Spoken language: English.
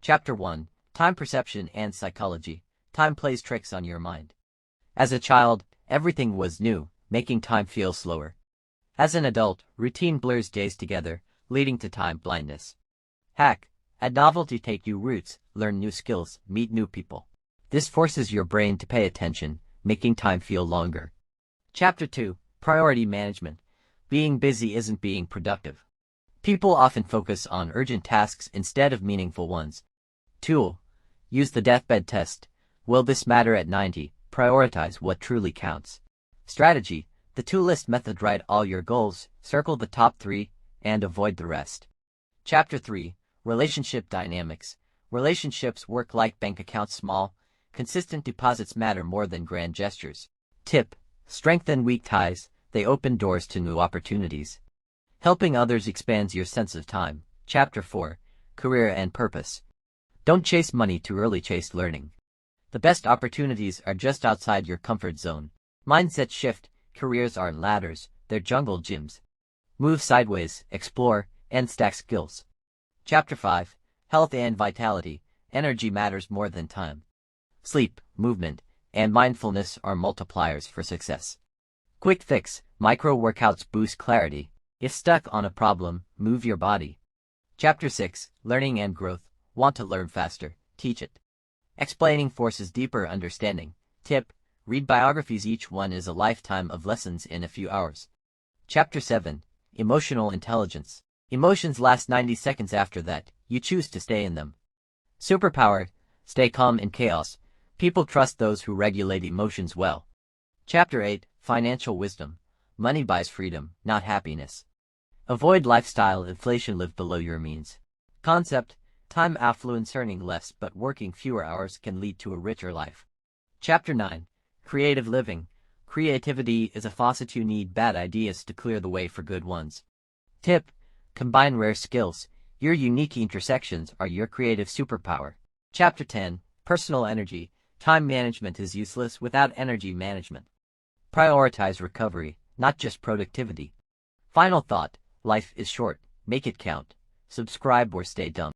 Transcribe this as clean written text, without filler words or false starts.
Chapter 1. Time Perception and Psychology. Time plays tricks on your mind. As a child, everything was new, making time feel slower. As an adult, routine blurs days together, leading to time blindness. Hack. Add novelty, take new routes, learn new skills, meet new people. This forces your brain to pay attention, making time feel longer. Chapter 2. Priority Management. Being busy isn't being productive. People often focus on urgent tasks instead of meaningful ones. Tool. Use the deathbed test. Will this matter at 90? Prioritize what truly counts. Strategy. The two-list method. Write all your goals, circle the top 3, and avoid the rest. Chapter 3. Relationship Dynamics. Relationships work like bank accounts. Small, consistent deposits matter more than grand gestures. Tip. Strengthen weak ties. They open doors to new opportunities. Helping others expands your sense of time. Chapter 4. Career and Purpose. Don't chase money too early, chase learning. The best opportunities are just outside your comfort zone. Mindset shift. Careers aren't ladders, they're jungle gyms. Move sideways, explore, and stack skills. Chapter 5. Health and Vitality. Energy matters more than time. Sleep, movement, and mindfulness are multipliers for success. Quick fix. Micro workouts boost clarity. If stuck on a problem, move your body. Chapter 6. Learning and Growth. Want to learn faster? Teach it. Explaining forces deeper understanding. Tip. Read biographies. Each one is a lifetime of lessons in a few hours. Chapter 7. Emotional Intelligence. Emotions last 90 seconds. After that, you choose to stay in them. Superpower. Stay calm in chaos. People trust those who regulate emotions well. Chapter 8. Financial Wisdom. Money buys freedom, not happiness. Avoid lifestyle inflation. Live below your means. Concept. Time affluence. Earning less but working fewer hours can lead to a richer life. Chapter 9. Creative Living. Creativity is a faucet. You need bad ideas to clear the way for good ones. Tip. Combine rare skills. Your unique intersections are your creative superpower. Chapter 10. Personal Energy. Time management is useless without energy management. Prioritize recovery, not just productivity. Final thought. Life is short. Make it count. Subscribe or stay dumb.